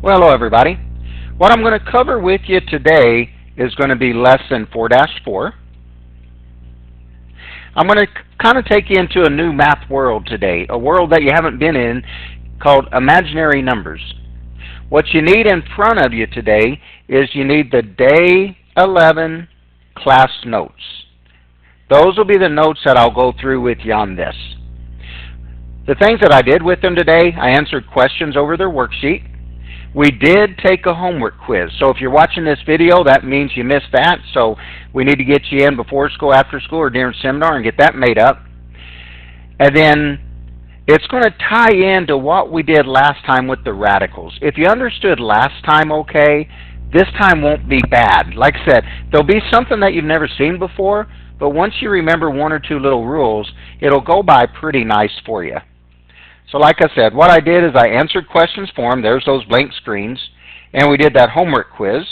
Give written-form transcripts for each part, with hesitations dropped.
Well, hello everybody. What I'm going to cover with you today is going to be lesson 4-4. I'm going to kind of take you into a new math world today, a world that you haven't been in called imaginary numbers. What you need in front of you today is you need the day 11 class notes. Those will be the notes that I'll go through with you on this. The things that I did with them today, I answered questions over their worksheet. We did take a homework quiz, so if you're watching this video, that means you missed that, so we need to get you in before school, after school, or during seminar and get that made up. And then it's going to tie into what we did last time with the radicals. If you understood last time okay, this time won't be bad. Like I said, there'll be something that you've never seen before, but once you remember one or two little rules, it'll go by pretty nice for you. So like I said, what I did is I answered questions for them. There's those blank screens. And we did that homework quiz.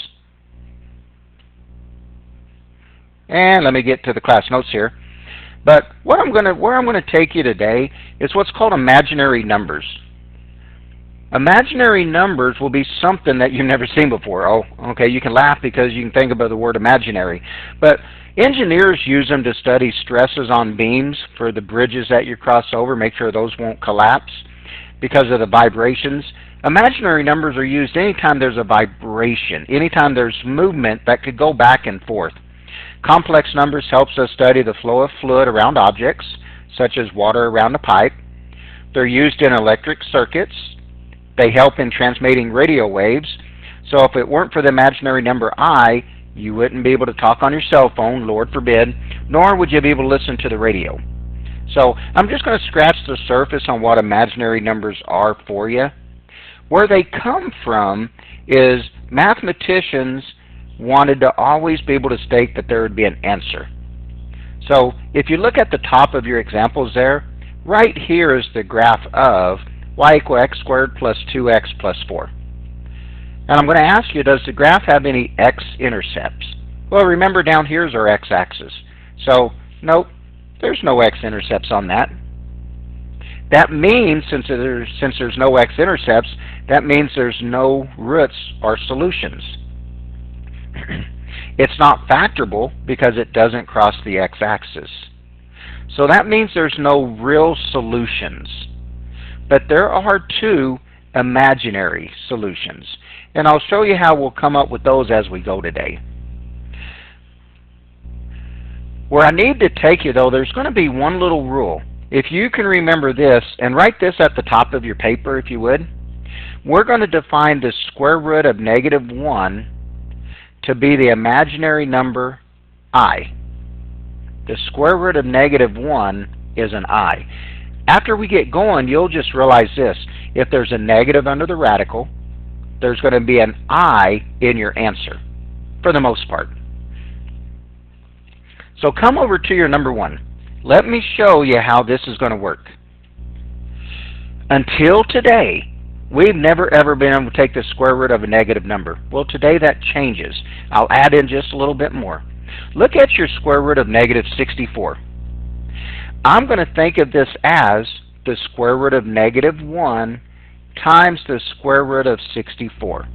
And let me get to the class notes here. But where I'm going to take you today is what's called imaginary numbers. Imaginary numbers will be something that you've never seen before. Oh, okay, you can laugh because you can think about the word imaginary. But engineers use them to study stresses on beams for the bridges that you cross over, make sure those won't collapse because of the vibrations. Imaginary numbers are used anytime there's a vibration, anytime there's movement that could go back and forth. Complex numbers helps us study the flow of fluid around objects, such as water around a pipe. They're used in electric circuits. They help in transmitting radio waves. So if it weren't for the imaginary number I, you wouldn't be able to talk on your cell phone, Lord forbid, nor would you be able to listen to the radio. So I'm just going to scratch the surface on what imaginary numbers are for you. Where they come from is mathematicians wanted to always be able to state that there would be an answer. So if you look at the top of your examples there, right here is the graph of y equals x squared plus 2x plus 4. And I'm going to ask you, does the graph have any x-intercepts? Well, remember down here is our x-axis. So, nope, there's no x-intercepts on that. That means, since there's no x-intercepts, that means there's no roots or solutions. It's not factorable because it doesn't cross the x-axis. So that means there's no real solutions. But there are two imaginary solutions. And I'll show you how we'll come up with those as we go today. Where I need to take you, though, there's going to be one little rule. If you can remember this, and write this at the top of your paper if you would, we're going to define the square root of -1 to be the imaginary number I. The square root of -1 is an I. After we get going, you'll just realize this. If there's a negative under the radical, there's going to be an I in your answer, for the most part. So come over to your number 1. Let me show you how this is going to work. Until today, we've never ever been able to take the square root of a negative number. Well, today that changes. I'll add in just a little bit more. Look at your square root of -64. I'm going to think of this as the square root of -1 times the square root of 64.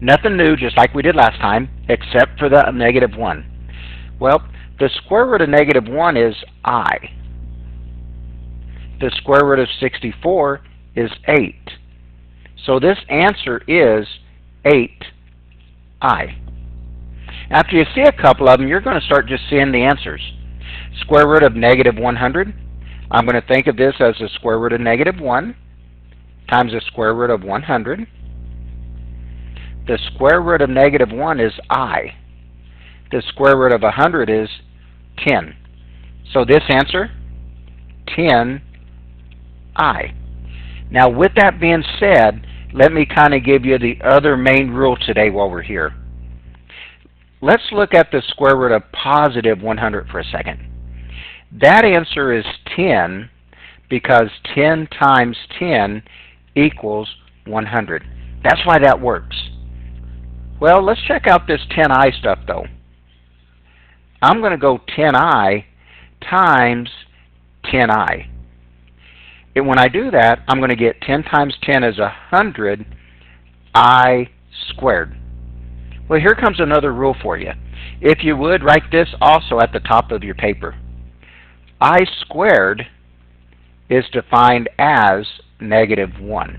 Nothing new, just like we did last time, except for the -1. Well, the square root of -1 is I. The square root of 64 is 8. So this answer is 8I. After you see a couple of them, you're going to start just seeing the answers. Square root of -100, I'm going to think of this as the square root of -1 times the square root of 100. The square root of -1 is I. The square root of 100 is 10. So this answer, 10I. Now with that being said, let me kind of give you the other main rule today while we're here. Let's look at the square root of +100 for a second. That answer is 10 because 10 times 10 equals 100. That's why that works. Well, let's check out this 10I stuff though. I'm going to go 10I times 10I. And when I do that, I'm going to get 10 times 10 is 100 I squared. Well, here comes another rule for you. If you would, write this also at the top of your paper. I squared is defined as -1.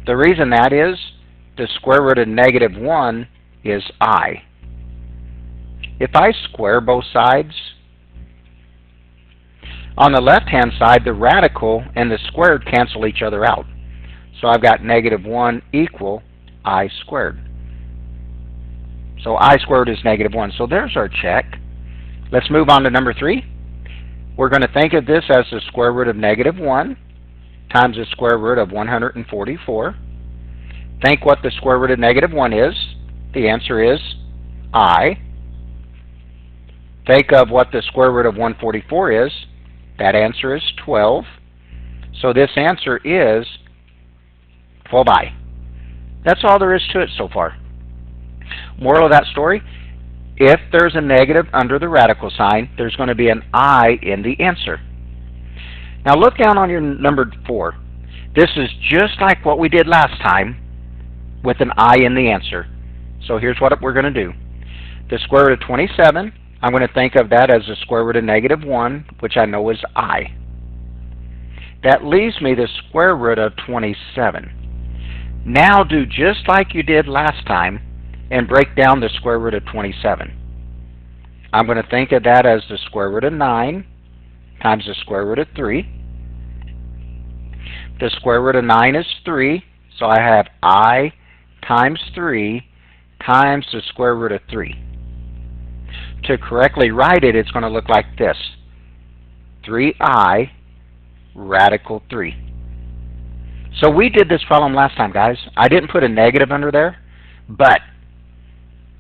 The reason that is, the square root of -1 is I. If I square both sides, on the left-hand side, the radical and the squared cancel each other out. So I've got -1 equal I squared. So I squared is -1. So there's our check. Let's move on to number 3. We're going to think of this as the square root of -1 times the square root of 144. Think what the square root of -1 is. The answer is I. Think of what the square root of 144 is. That answer is 12. So this answer is 12I. That's all there is to it so far. Moral of that story, if there's a negative under the radical sign, there's going to be an I in the answer. Now look down on your number 4. This is just like what we did last time with an I in the answer. So here's what we're going to do. The square root of 27, I'm going to think of that as the square root of -1, which I know is I. That leaves me the square root of 27. Now do just like you did last time and break down the square root of 27. I'm going to think of that as the square root of 9 times the square root of 3. The square root of 9 is 3, so I have I times 3 times the square root of 3. To correctly write it, it's going to look like this. 3I radical 3. So we did this problem last time, guys. I didn't put a negative under there, but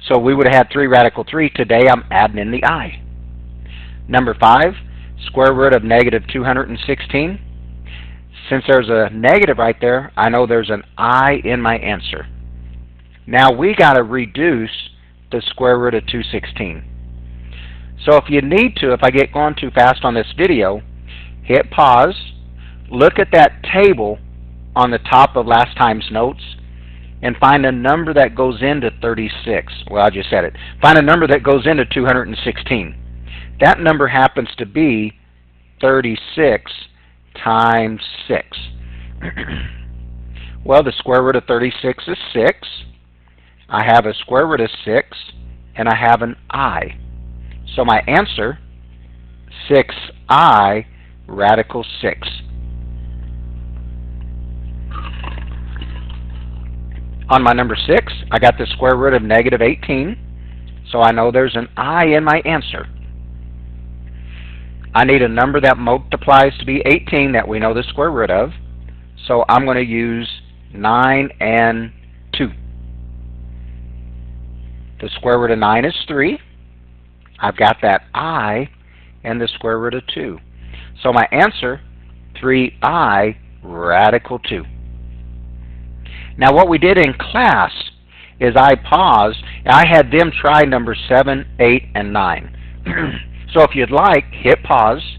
so we would have had 3 radical 3. Today I'm adding in the I. Number 5, square root of -216. Since there's a negative right there, I know there's an I in my answer. Now we got to reduce the square root of 216. So if you need to, if I get going too fast on this video, hit pause, look at that table on the top of last time's notes, and find a number that goes into 36. Well, I just said it. Find a number that goes into 216. That number happens to be 36 times 6. Well, the square root of 36 is 6. I have a square root of 6, and I have an I. So my answer, 6I radical 6. On my number 6, I got the square root of -18, so I know there's an I in my answer. I need a number that multiplies to be 18 that we know the square root of, so I'm going to use 9 and 2. The square root of 9 is 3. I've got that I and the square root of 2. So my answer, 3I radical 2. Now what we did in class is I paused and I had them try number 7, 8, and 9. So if you'd like, hit pause,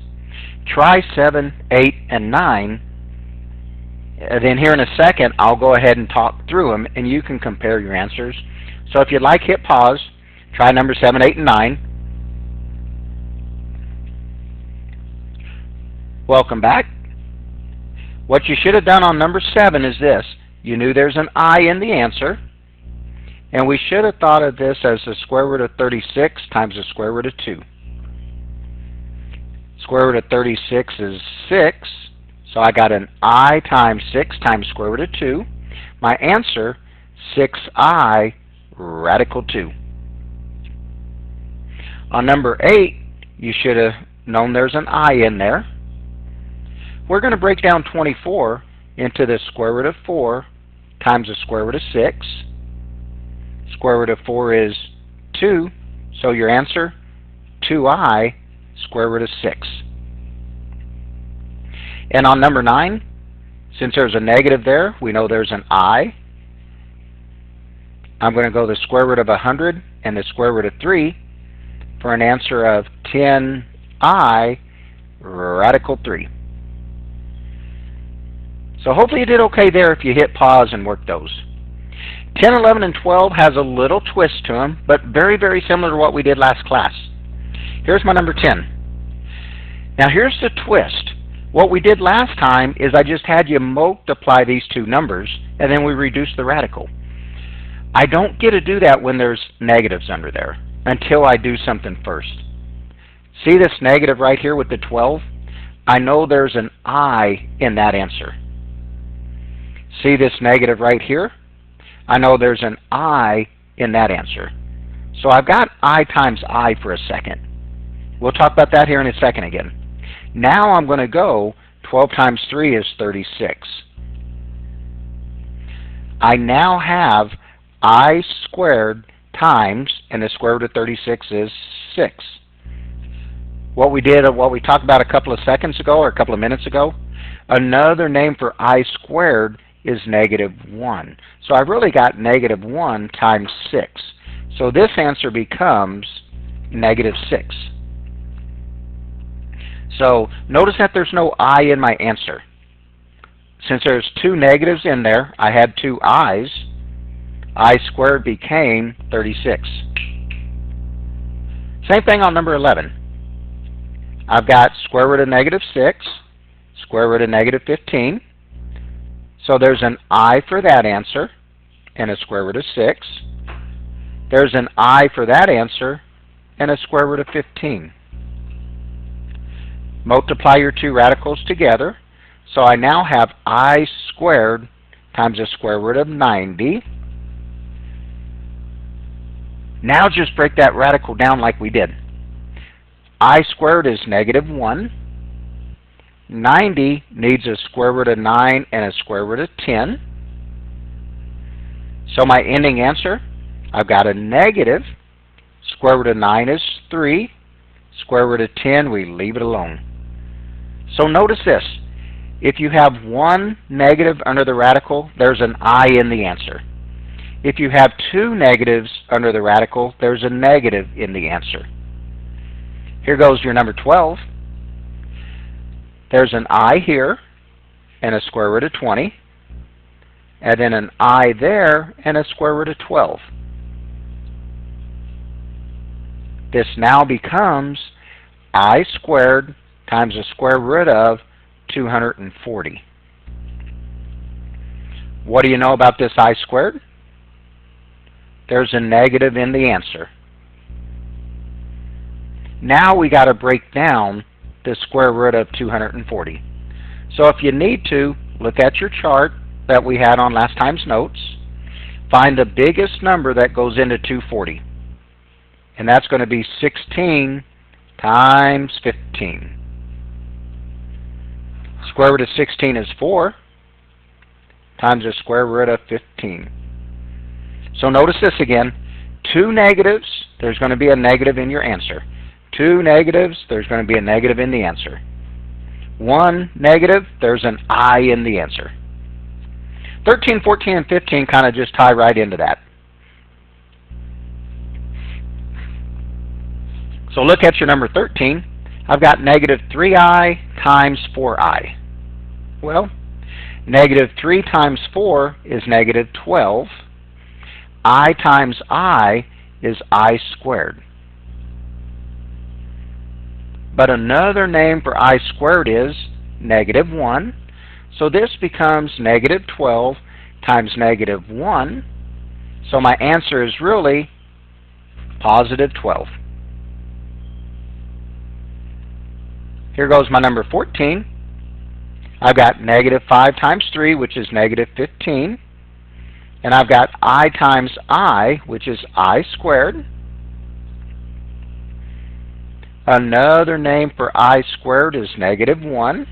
try 7, 8, and 9, and then here in a second I'll go ahead and talk through them and you can compare your answers. So if you'd like, hit pause, try number 7, 8, and 9. Welcome back. What you should have done on number 7 is this. You knew there's an I in the answer, and we should have thought of this as the square root of 36 times the square root of 2. Square root of 36 is 6, so I got an I times 6 times square root of 2. My answer, 6I radical 2. On number 8, you should have known there's an I in there. We're going to break down 24 into the square root of 4 times the square root of 6. Square root of 4 is 2, so your answer, 2I square root of 6. And on number 9, since there's a negative there, we know there's an I. I'm going to go the square root of 100 and the square root of 3 for an answer of 10I radical 3. So hopefully you did okay there if you hit pause and work those. 10, 11, and 12 has a little twist to them, but very, very similar to what we did last class. Here's my number 10. Now here's the twist. What we did last time is I just had you multiply these two numbers, and then we reduce the radical. I don't get to do that when there's negatives under there until I do something first. See this negative right here with the 12? I know there's an I in that answer. See this negative right here? I know there's an I in that answer. So I've got I times I for a second. We'll talk about that here in a second again. Now I'm going to go 12 times 3 is 36. I now have I squared times, and the square root of 36 is 6. What we talked about a couple of seconds ago or a couple of minutes ago, another name for I squared is negative 1. So I've really got negative 1 times 6. So this answer becomes negative 6. So notice that there's no I in my answer. Since there's two negatives in there, I had two I's. I squared became 36. Same thing on number 11. I've got square root of negative 6, square root of negative 15. So there's an I for that answer and a square root of 6. There's an I for that answer and a square root of 15. Multiply your two radicals together. So I now have I squared times the square root of 90. Now just break that radical down like we did. I squared is negative 1. 90 needs a square root of 9 and a square root of 10. So my ending answer, I've got a negative. Square root of 9 is 3. Square root of 10, we leave it alone. So notice this. If you have one negative under the radical, there's an I in the answer. If you have two negatives under the radical, there's a negative in the answer. Here goes your number 12. There's an I here and a square root of 20. And then an I there and a square root of 12. This now becomes I squared times the square root of 240. What do you know about this I squared? There's a negative in the answer. Now we got to break down the square root of 240. So if you need to, look at your chart that we had on last time's notes. Find the biggest number that goes into 240. And that's going to be 16 times 15. Square root of 16 is 4 times the square root of 15. So notice this again. Two negatives, there's going to be a negative in your answer. Two negatives, there's going to be a negative in the answer. One negative, there's an I in the answer. 13, 14, and 15 kind of just tie right into that. So look at your number 13. I've got negative 3I times 4I. Well, negative 3 times 4 is negative 12. I times I is I squared. But another name for I squared is negative 1. So this becomes negative 12 times negative 1. So my answer is really positive 12. Here goes my number 14. I've got negative 5 times 3, which is negative 15. And I've got I times I, which is I squared. Another name for I squared is negative 1.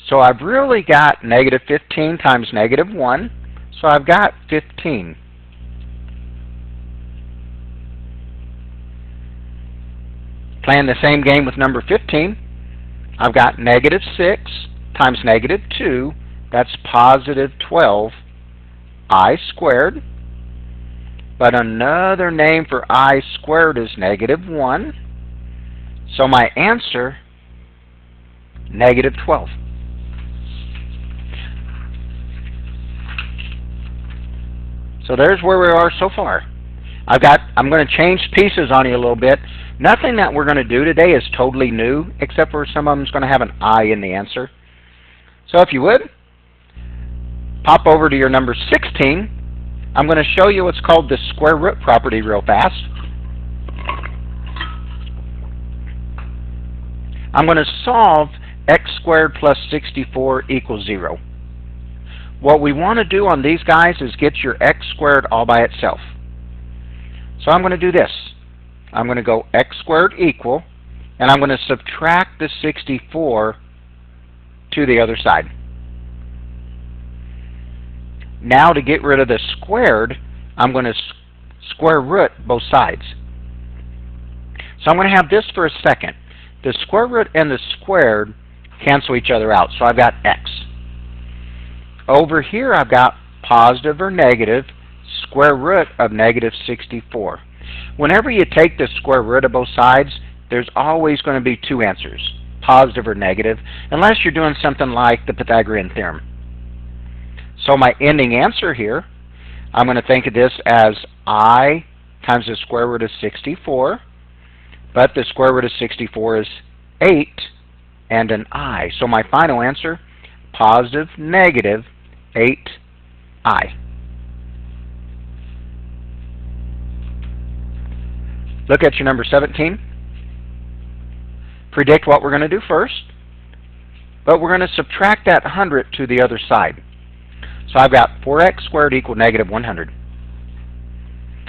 So I've really got negative 15 times negative 1. So I've got 15. Playing the same game with number 15. I've got negative 6 times negative 2. That's positive 12 I squared. But another name for I squared is negative 1. So my answer, negative 12. So there's where we are so far. I'm going to change pieces on you a little bit. Nothing that we're going to do today is totally new, except for some of them's going to have an I in the answer. So if you would, pop over to your number 16. I'm going to show you what's called the square root property real fast. I'm going to solve x squared plus 64 equals 0. What we want to do on these guys is get your x squared all by itself. So I'm going to do this. I'm going to go x squared equal, and I'm going to subtract the 64 to the other side. Now to get rid of the squared, I'm going to square root both sides. So I'm going to have this for a second. The square root and the squared cancel each other out, so I've got x. Over here I've got positive or negative square root of negative 64. Whenever you take the square root of both sides, there's always going to be two answers, positive or negative, unless you're doing something like the Pythagorean theorem. So my ending answer here, I'm going to think of this as I times the square root of 64, but the square root of 64 is 8 and an I. So my final answer, positive, negative, 8I. Look at your number 17. Predict what we're going to do first, but we're going to subtract that 100 to the other side. So I've got 4x squared equal negative 100.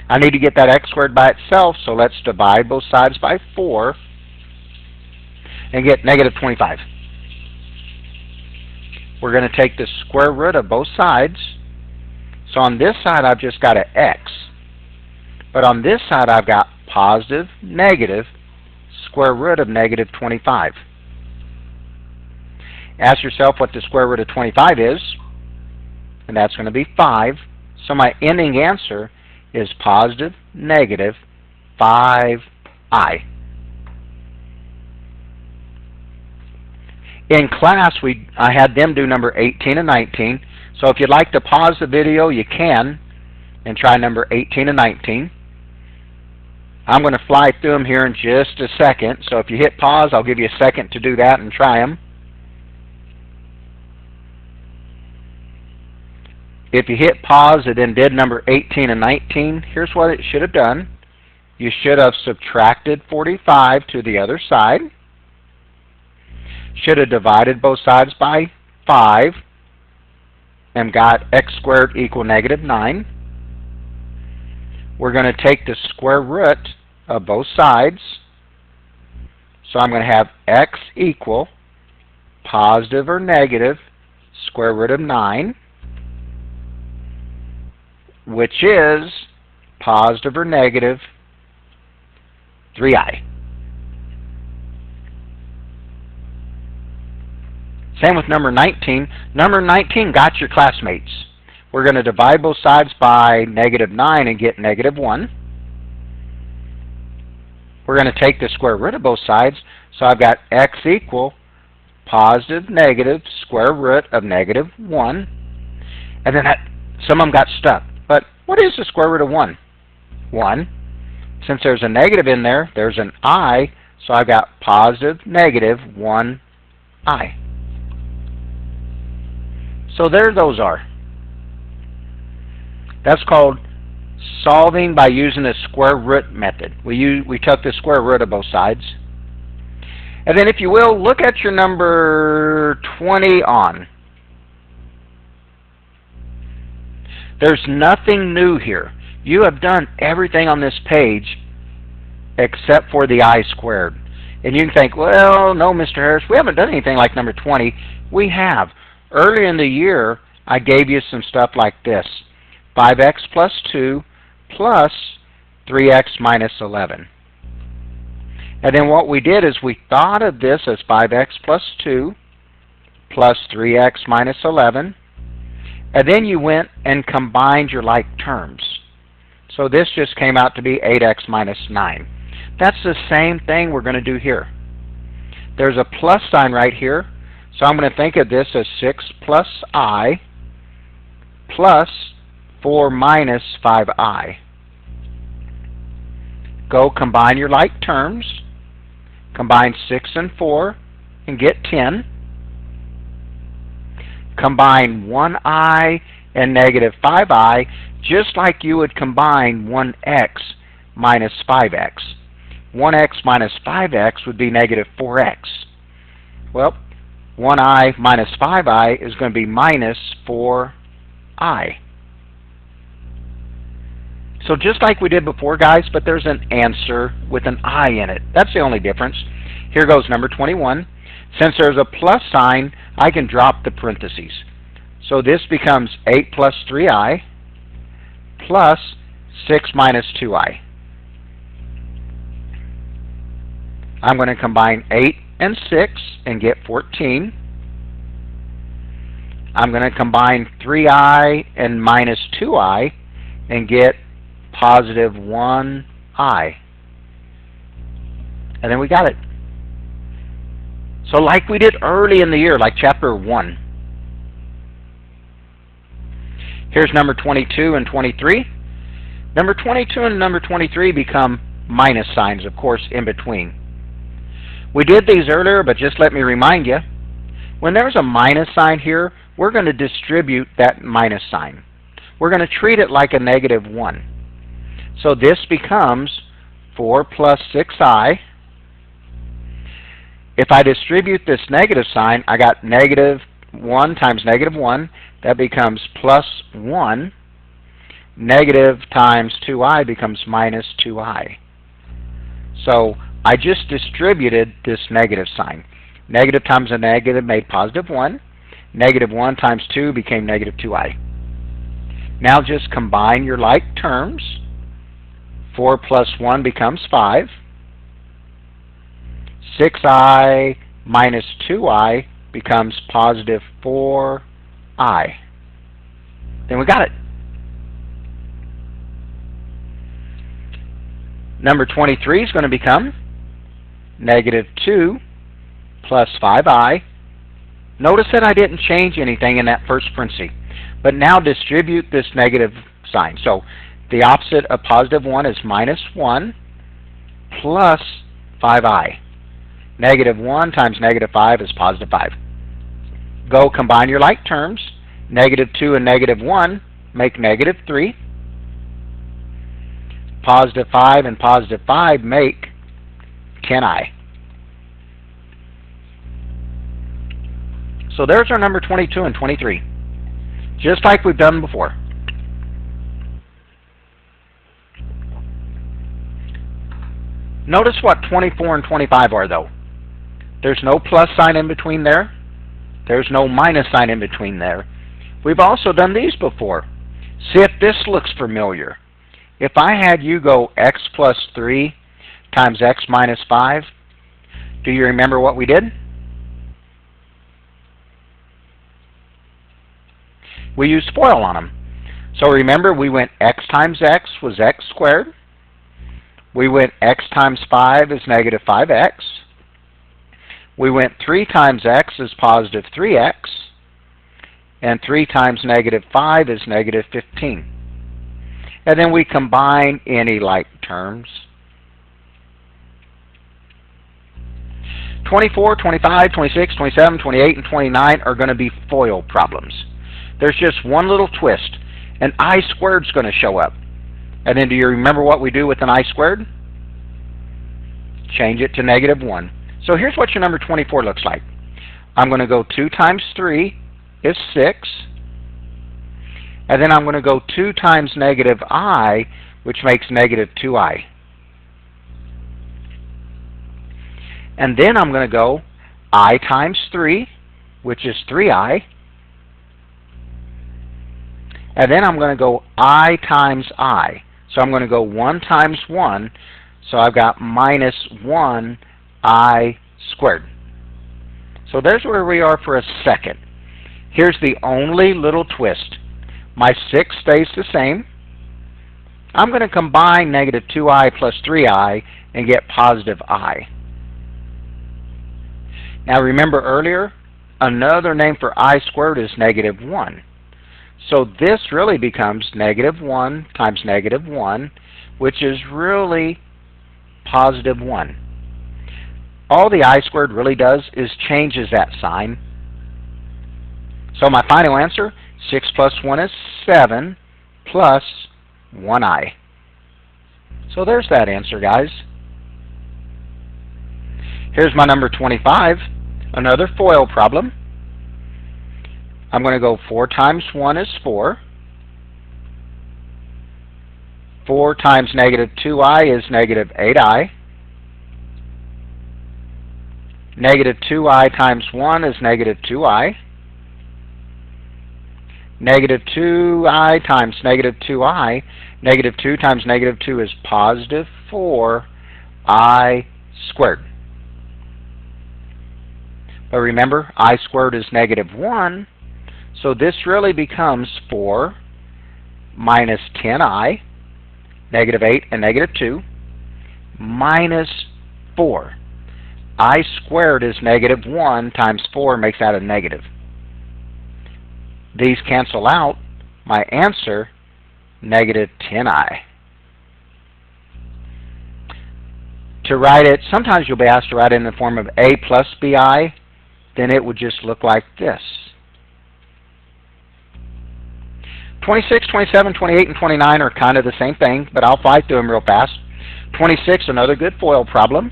I need to get that x squared by itself, so let's divide both sides by 4 and get negative 25. We're going to take the square root of both sides. So on this side I've just got an x, but on this side I've got positive, negative, square root of negative 25. Ask yourself what the square root of 25 is, and that's going to be 5. So my ending answer is positive, negative, 5I. In class, I had them do number 18 and 19. So if you'd like to pause the video, you can, and try number 18 and 19. I'm going to fly through them here in just a second. So if you hit pause, I'll give you a second to do that and try them. If you hit pause and then did number 18 and 19, here's what it should have done. You should have subtracted 45 to the other side. Should have divided both sides by 5 and got x squared equal negative 9. We're going to take the square root of both sides. So I'm going to have x equal positive or negative square root of 9, which is positive or negative 3i. Same with number 19. Number 19 got your classmates. We're going to divide both sides by negative 9 and get negative 1. We're going to take the square root of both sides. So I've got x equal positive, negative, square root of negative 1. And then some of them got stuck. But what is the square root of 1? 1. Since there's a negative in there, there's an I. So I've got positive, negative, 1i. So there those are. That's called solving by using the square root method. We took the square root of both sides. And then if you will, look at your number 20 on. There's nothing new here. You have done everything on this page except for the I squared. And you can think, well, no, Mr. Harris, we haven't done anything like number 20. We have. Earlier in the year, I gave you some stuff like this. 5x plus 2 plus 3x minus 11. And then what we did is we thought of this as 5x plus 2 plus 3x minus 11. And then you went and combined your like terms. So this just came out to be 8x minus 9. That's the same thing we're going to do here. There's a plus sign right here. So I'm going to think of this as 6 plus I plus 4 minus 5i. Go combine your like terms. Combine 6 and 4 and get 10. Combine 1i and negative 5i just like you would combine 1x minus 5x. 1x minus 5x would be negative 4x. Well, 1i minus 5i is going to be minus 4i. So just like we did before, guys, but there's an answer with an I in it. That's the only difference. Here goes number 21. Since there's a plus sign, I can drop the parentheses. So this becomes 8 plus 3i plus 6 minus 2i. I'm going to combine 8 and 6 and get 14. I'm going to combine 3i and minus 2i and get positive 1i. And then we got it. So like we did early in the year, like chapter 1. Here's number 22 and 23. Number 22 and number 23 become minus signs, of course, in between. We did these earlier, but just let me remind you, when there's a minus sign here, we're going to distribute that minus sign. We're going to treat it like a negative 1. So this becomes 4 plus 6i. If I distribute this negative sign, I got negative 1 times negative 1. That becomes plus 1. Negative times 2i becomes minus 2i. So I just distributed this negative sign. Negative times a negative made positive 1. Negative 1 times 2 became negative 2i. Now just combine your like terms. 4 plus 1 becomes 5. 6i minus 2i becomes positive 4i. Then we got it. Number 23 is going to become negative 2 plus 5i. Notice that I didn't change anything in that first parenthesis. But now distribute this negative sign. So the opposite of positive 1 is minus 1 plus 5i. Negative 1 times negative 5 is positive 5. Go combine your like terms. Negative 2 and negative 1 make negative 3. Positive 5 and positive 5 make 10i. So there's our number 22 and 23. Just like we've done before. Notice what 24 and 25 are, though. There's no plus sign in between there. There's no minus sign in between there. We've also done these before. See if this looks familiar. If I had you go x plus 3 times x minus 5, do you remember what we did? We used FOIL on them. So remember, we went x times x was x squared. We went x times 5 is negative 5x. We went 3 times x is positive 3x. And 3 times negative 5 is negative 15. And then we combine any like terms. 24, 25, 26, 27, 28, and 29 are going to be FOIL problems. There's just one little twist. An I squared is going to show up. And then do you remember what we do with an I squared? Change it to negative 1. So here's what your number 24 looks like. I'm going to go 2 times 3 is 6. And then I'm going to go 2 times negative I, which makes negative 2i. And then I'm going to go I times 3, which is 3i. And then I'm going to go I times I. So I'm going to go 1 times 1. So I've got minus 1i squared. So there's where we are for a second. Here's the only little twist. My 6 stays the same. I'm going to combine negative 2i plus 3i and get positive I. Now remember earlier, another name for I squared is negative 1. So this really becomes negative 1 times negative 1, which is really positive 1. All the I squared really does is changes that sign. So my final answer, 6 plus 1 is 7 plus 1I. So there's that answer, guys. Here's my number 25, another FOIL problem. I'm going to go 4 times 1 is 4. 4 times negative 2I is negative 8I. Negative 2I times 1 is negative 2I. Negative 2I times negative 2I. Negative 2 times negative 2 is positive 4I squared. But remember, I squared is negative 1, so this really becomes 4 minus 10I, negative 8 and negative 2, minus 4. I squared is negative 1 times 4 makes that a negative. These cancel out. My answer, negative 10I. To write it, sometimes you'll be asked to write it in the form of A plus BI, then it would just look like this. 26, 27, 28, and 29 are kind of the same thing, but I'll fly through them real fast. 26, another good FOIL problem.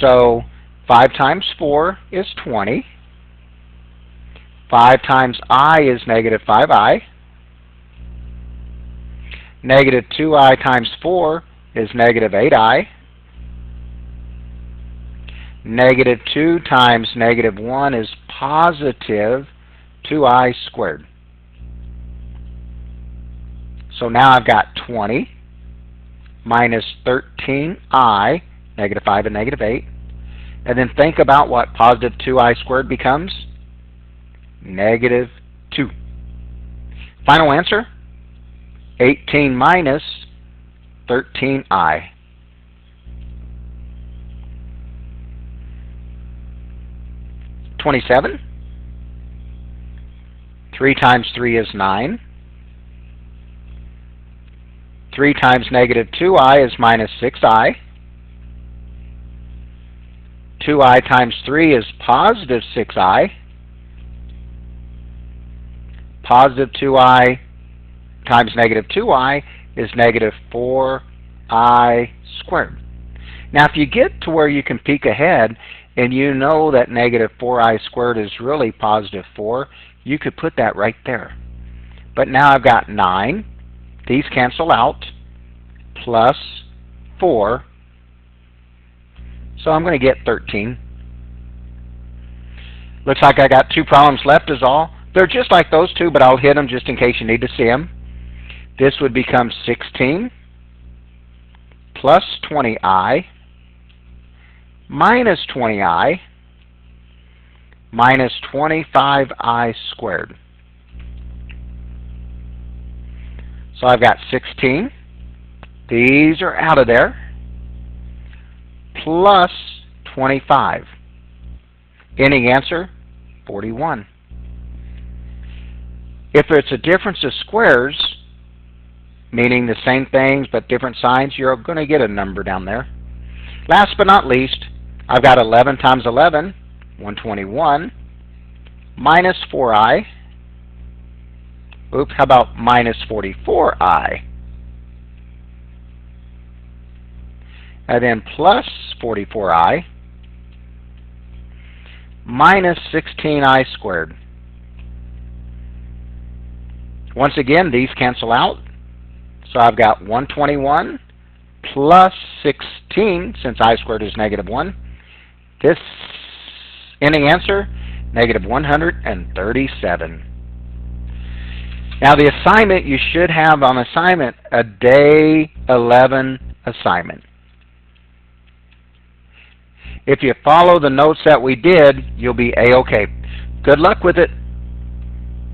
So 5 times 4 is 20. 5 times I is negative 5I. Negative 2I times 4 is negative 8I. Negative 2 times negative 1 is positive 2I squared. So now I've got 20 minus 13I, negative 5 and negative 8. And then think about what positive 2I squared becomes. Negative 2. Final answer, 18 minus 13I. $27. 3 times 3 is 9. 3 times negative 2I is minus 6I. 2I times 3 is positive 6I. Positive 2I times negative 2I is negative 4I squared. Now if you get to where you can peek ahead and you know that negative 4I squared is really positive 4, you could put that right there. But now I've got 9. These cancel out, plus 4. So I'm going to get 13. Looks like I got 2 problems left is all. They're just like those two, but I'll hit them just in case you need to see them. This would become 16 plus 20I minus 20I minus 25I squared. So I've got 16. These are out of there. Plus 25. Ending answer, 41. If it's a difference of squares, meaning the same things but different signs, you're going to get a number down there. Last but not least, I've got 11 times 11, 121, minus 4I. Oops, how about minus 44I? And then plus 44I minus 16I squared. Once again, these cancel out. So I've got 121 plus 16, since I squared is negative 1. This ending answer, negative 137. Now the assignment, you should have on assignment a day 11 assignment. If you follow the notes that we did, you'll be A-OK. Good luck with it.